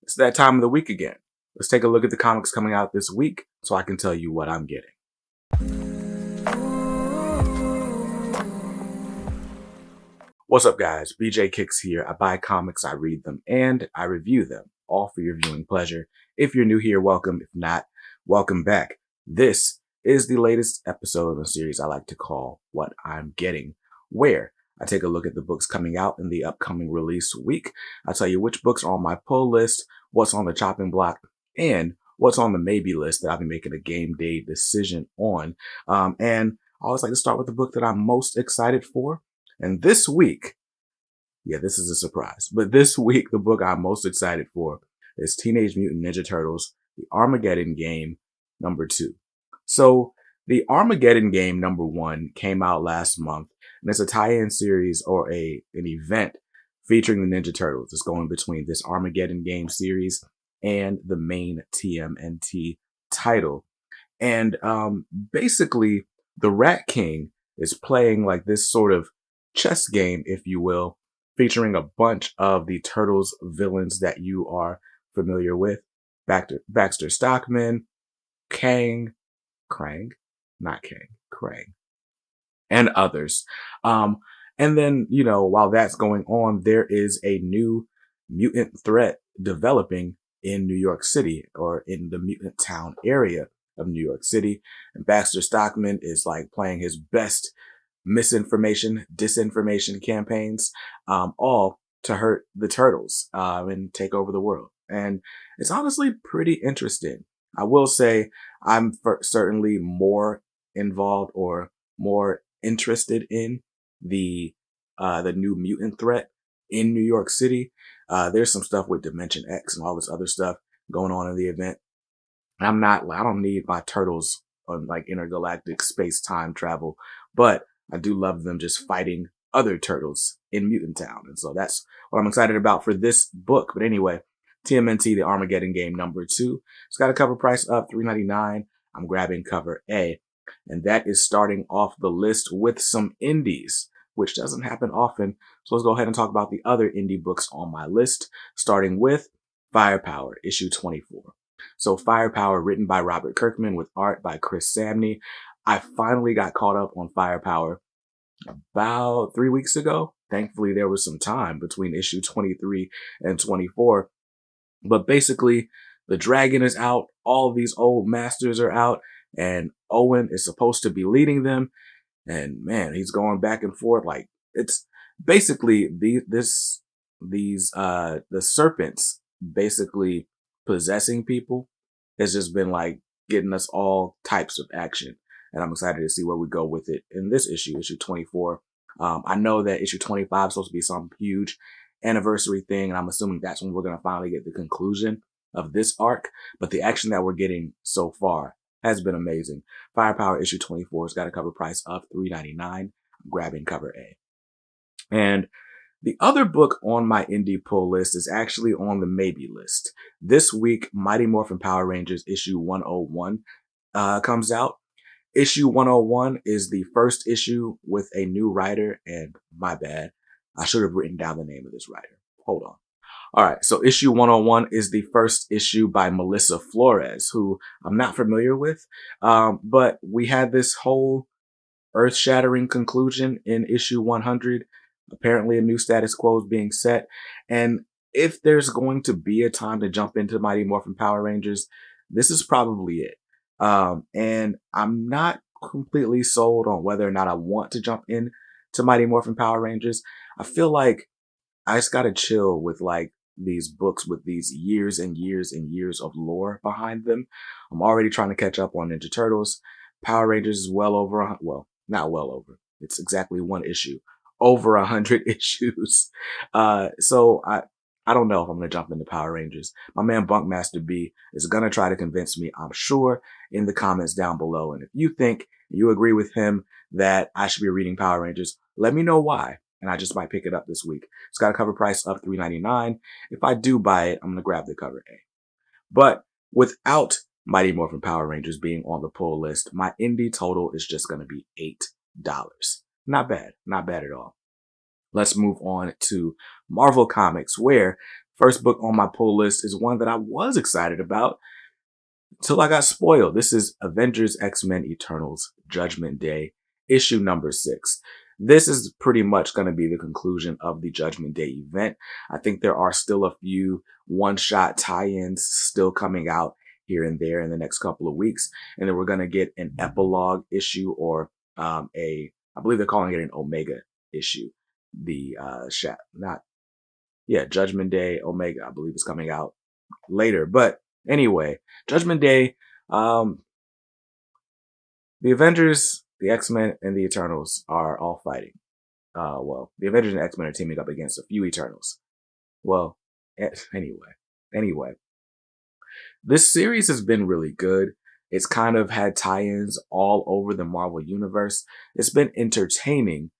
It's that time of the week again. Let's take a look at the comics coming out this week so I can tell you what I'm getting. What's up, guys? BJ Kicks here. I buy comics, I read them, and I review them, all for your viewing pleasure. If you're new here, welcome. If not, welcome back. This is the latest episode of a series I like to call What I'm Getting, where I take a look at the books coming out in the upcoming release week. I tell you which books are on my pull list, what's on the chopping block, and what's on the maybe list that I'll be making a game day decision on. And I always like to start with the book that I'm most excited for. And this week, this is a surprise, but this week, the book I'm most excited for is Teenage Mutant Ninja Turtles, the Armageddon game #2. So the Armageddon game #1 came out last month, and it's a tie-in series or an event featuring the Ninja Turtles. It's going between this Armageddon game series and the main TMNT title. And basically, the Rat King is playing like this sort of chess game, if you will, featuring a bunch of the Turtles villains that you are familiar with. Baxter Stockman, Krang, and others. And then, while that's going on, there is a new mutant threat developing in New York City, or in the mutant town area of New York City. And Baxter Stockman is like playing his best misinformation, disinformation campaigns, all to hurt the Turtles and take over the world. And it's honestly pretty interesting. I will say I'm certainly more involved or more interested in the new mutant threat in New York City. There's some stuff with Dimension X and all this other stuff going on in the event. I don't need my Turtles on like intergalactic space time travel, but I do love them just fighting other turtles in Mutant Town. And so that's what I'm excited about for this book. But anyway, TMNT, the Armageddon game #2. It's got a cover price of $3.99. I'm grabbing cover A. And that is starting off the list with some indies, which doesn't happen often. So let's go ahead and talk about the other indie books on my list, starting with Firepower, issue 24. So Firepower, written by Robert Kirkman with art by Chris Samney. I finally got caught up on Firepower about 3 weeks ago. Thankfully, there was some time between issue 23 and 24. But basically, the dragon is out. All these old masters are out. And Owen is supposed to be leading them. And man, he's going back and forth. Like, it's basically the serpents basically possessing people has just been like getting us all types of action. And I'm excited to see where we go with it in this issue 24. I know that issue 25 is supposed to be some huge anniversary thing, and I'm assuming that's when we're going to finally get the conclusion of this arc. But the action that we're getting so far has been amazing. Firepower issue 24 has got a cover price of $3.99. I'm grabbing cover A. And the other book on my indie pull list is actually on the maybe list. This week, Mighty Morphin Power Rangers issue 101 comes out. Issue 101 is the first issue with a new writer, and my bad, I should have written down the name of this writer. Hold on. All right, so issue 101 is the first issue by Melissa Flores, who I'm not familiar with, but we had this whole earth-shattering conclusion in issue 100. Apparently, a new status quo is being set, and if there's going to be a time to jump into Mighty Morphin Power Rangers, this is probably it. And I'm not completely sold on whether or not I want to jump in to Mighty Morphin Power Rangers. I feel like I just gotta chill with like these books with these years and years and years of lore behind them. I'm already trying to catch up on Ninja Turtles. Power Rangers is well over, not well over. It's exactly one issue. Over 100 issues. So I don't know if I'm going to jump into Power Rangers. My man Bunkmaster B is going to try to convince me, I'm sure, in the comments down below. And if you think you agree with him that I should be reading Power Rangers, let me know why. And I just might pick it up this week. It's got a cover price of $3.99. If I do buy it, I'm going to grab the cover A. But without Mighty Morphin Power Rangers being on the pull list, my indie total is just going to be $8. Not bad. Not bad at all. Let's move on to Marvel Comics, where First book on my pull list is one that I was excited about until I got spoiled. This is Avengers X-Men Eternals Judgment Day, issue number 6. This is pretty much going to be the conclusion of the Judgment Day event. I think there are still a few one-shot tie-ins still coming out here and there in the next couple of weeks. And then we're going to get an epilogue issue or I believe they're calling it an Omega issue. The Judgment Day Omega, I believe is coming out later. But anyway, Judgment Day, the Avengers, the X-Men, and the Eternals are all fighting. The Avengers and X-Men are teaming up against a few Eternals. Anyway, this series has been really good. It's kind of had tie-ins all over the Marvel Universe. It's been entertaining,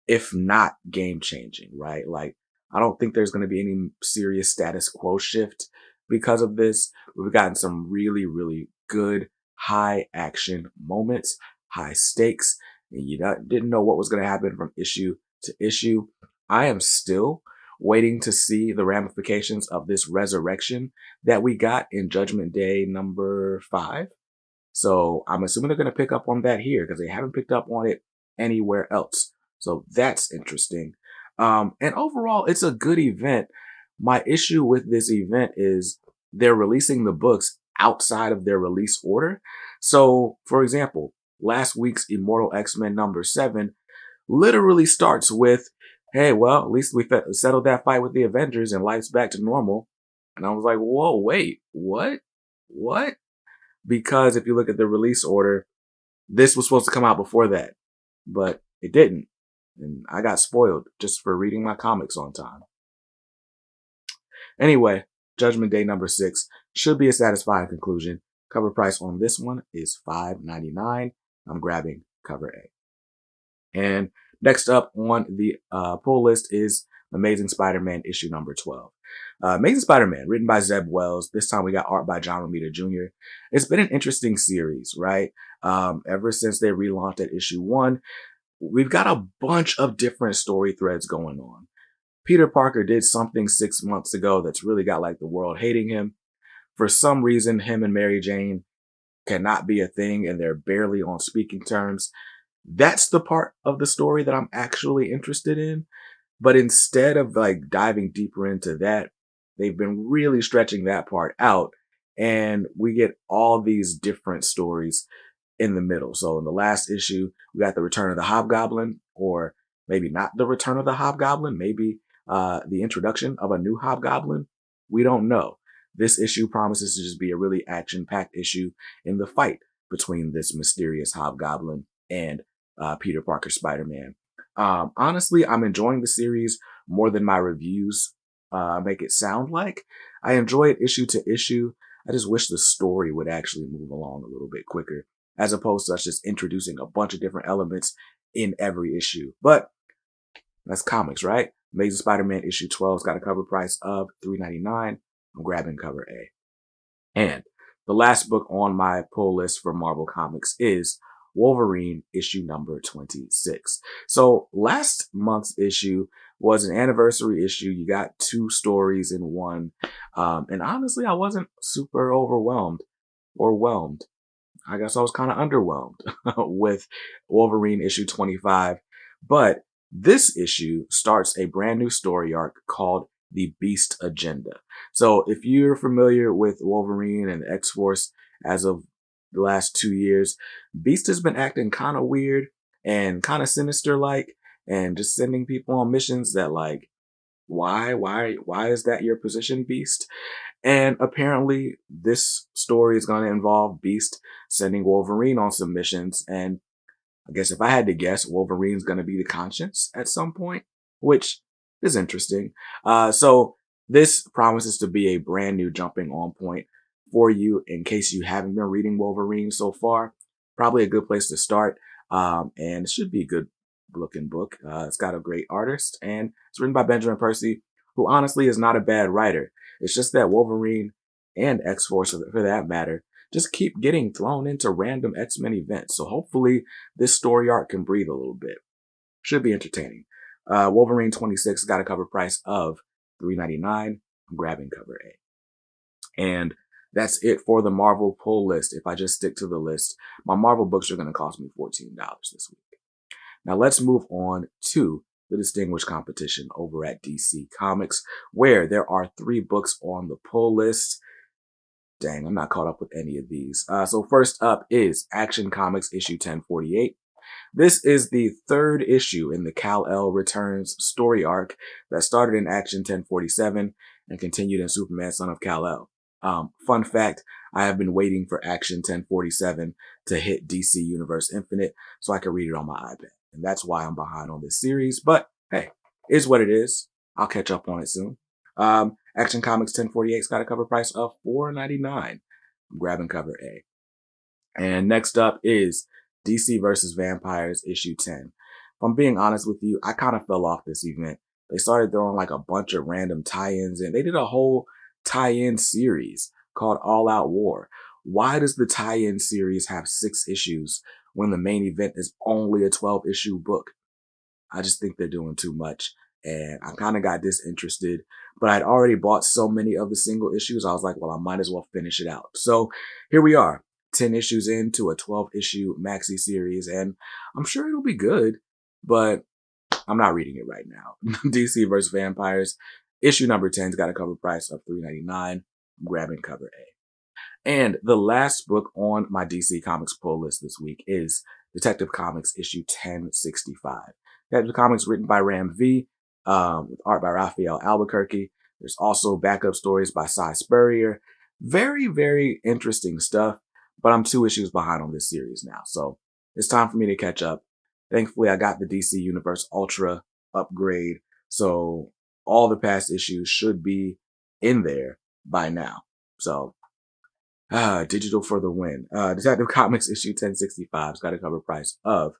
if not game-changing, right? Like, I don't think there's going to be any serious status quo shift because of this. We've gotten some really, really good high action moments, high stakes, and you didn't know what was going to happen from issue to issue. I am still waiting to see the ramifications of this resurrection that we got in Judgment Day number 5. So I'm assuming they're going to pick up on that here because they haven't picked up on it anywhere else. So that's interesting. And overall, it's a good event. My issue with this event is they're releasing the books outside of their release order. So, for example, last week's Immortal X-Men number 7 literally starts with, hey, well, at least we settled that fight with the Avengers and life's back to normal. And I was like, whoa, wait, what? What? Because if you look at the release order, this was supposed to come out before that, but it didn't. And I got spoiled just for reading my comics on time. Anyway, Judgment Day number 6 should be a satisfying conclusion. Cover price on this one is $5.99. I'm grabbing cover A. And next up on the pull list is Amazing Spider-Man issue number 12. Amazing Spider-Man, written by Zeb Wells. This time we got art by John Romita Jr. It's been an interesting series, right? Ever since they relaunched at issue 1, we've got a bunch of different story threads going on. Peter Parker did something 6 months ago that's really got like the world hating him. For some reason, him and Mary Jane cannot be a thing and they're barely on speaking terms. That's the part of the story that I'm actually interested in. But instead of like diving deeper into that, they've been really stretching that part out. And we get all these different stories in the middle. So in the last issue, we got the return of the Hobgoblin, or maybe not the return of the Hobgoblin, maybe the introduction of a new Hobgoblin. We don't know. This issue promises to just be a really action-packed issue in the fight between this mysterious Hobgoblin and Peter Parker Spider-Man. Honestly, I'm enjoying the series more than my reviews make it sound like. I enjoy it issue to issue. I just wish the story would actually move along a little bit quicker, as opposed to us just introducing a bunch of different elements in every issue. But that's comics, right? Amazing Spider-Man issue 12's got a cover price of $3.99. I'm grabbing cover A. And the last book on my pull list for Marvel Comics is Wolverine issue number 26. So last month's issue was an anniversary issue. You got 2 stories in one. And honestly, I wasn't super overwhelmed or whelmed. I guess I was kind of underwhelmed with Wolverine issue 25. But this issue starts a brand new story arc called The Beast Agenda. So if you're familiar with Wolverine and X-Force as of the last 2 years, Beast has been acting kind of weird and kind of sinister-like and just sending people on missions that like, why is that your position, Beast? And apparently this story is going to involve Beast sending Wolverine on some missions. And I guess if I had to guess, Wolverine's going to be the conscience at some point, which is interesting. So this promises to be a brand new jumping on point for you in case you haven't been reading Wolverine so far. Probably a good place to start. And it should be a good looking book. It's got a great artist and it's written by Benjamin Percy, who honestly is not a bad writer. It's just that Wolverine and X-Force, for that matter, just keep getting thrown into random X-Men events. So hopefully this story arc can breathe a little bit. Should be entertaining. Wolverine 26 got a cover price of $3.99. I'm grabbing cover A. And that's it for the Marvel pull list. If I just stick to the list, my Marvel books are going to cost me $14 this week. Now let's move on to the distinguished competition over at DC Comics, where there are 3 books on the pull list. Dang, I'm not caught up with any of these. So first up is Action Comics issue 1048. This is the 3rd issue in the Kal-El Returns story arc that started in Action 1047 and continued in Superman Son of Kal-El. Fun fact, I have been waiting for Action 1047 to hit DC Universe Infinite so I can read it on my iPad. And that's why I'm behind on this series. But hey, is what it is. I'll catch up on it soon. Action Comics 1048's got a cover price of $4.99. I'm grabbing cover A. And next up is DC vs. Vampires issue 10. If I'm being honest with you, I kind of fell off this event. They started throwing like a bunch of random tie-ins and they did a whole tie-in series called All Out War. Why does the tie-in series have 6 issues when the main event is only a 12-issue book? I just think they're doing too much. And I kind of got disinterested, but I'd already bought so many of the single issues. I was like, well, I might as well finish it out. So here we are, 10 issues into a 12-issue maxi series, and I'm sure it'll be good, but I'm not reading it right now. DC vs. Vampires, issue number 10's got a cover price of $3.99. I'm grabbing cover A. And the last book on my DC Comics pull list this week is Detective Comics issue 1065. Detective Comics written by Ram V, with art by Raphael Albuquerque. There's also backup stories by Cy Spurrier. Very, very interesting stuff, but I'm 2 issues behind on this series now, so it's time for me to catch up. Thankfully, I got the DC Universe Ultra upgrade, so all the past issues should be in there by now. So, digital for the win. Detective Comics issue 1065's got a cover price of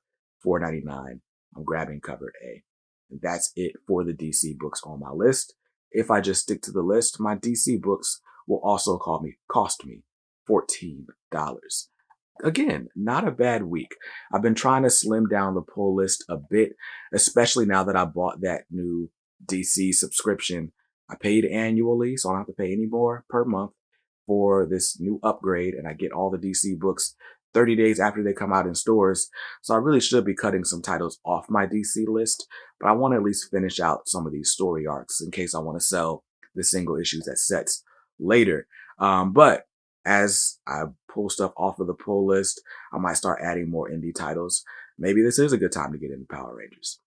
$4.99. I'm grabbing cover A. And that's it for the DC books on my list. If I just stick to the list, my DC books will also cost me $14. Again, not a bad week. I've been trying to slim down the pull list a bit, especially now that I bought that new DC subscription. I paid annually, so I don't have to pay any more per month for this new upgrade, and I get all the DC books 30 days after they come out in stores. So I really should be cutting some titles off my DC list, but I want to at least finish out some of these story arcs in case I want to sell the single issues at sets later. But as I pull stuff off of the pull list, I might start adding more indie titles. Maybe this is a good time to get into Power Rangers.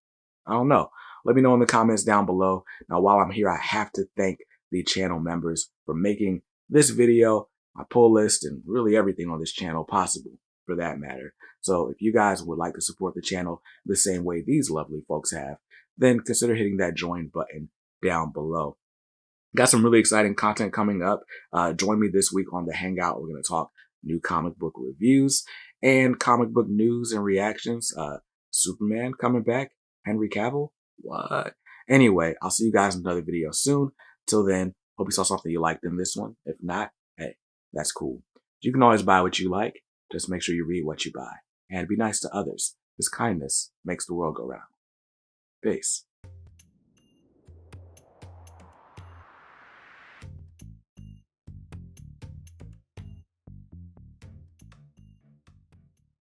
I don't know. Let me know in the comments down below. Now, while I'm here, I have to thank the channel members for making this video, my pull list, and really everything on this channel possible, for that matter. So if you guys would like to support the channel the same way these lovely folks have, then consider hitting that join button down below. Got some really exciting content coming up. Join me this week on the Hangout. We're going to talk new comic book reviews and comic book news and reactions. Superman coming back. Henry Cavill. What? Anyway, I'll see you guys in another video soon. Till then, hope you saw something you liked in this one. If not, hey, that's cool. You can always buy what you like. Just make sure you read what you buy. And be nice to others, because kindness makes the world go round. Peace.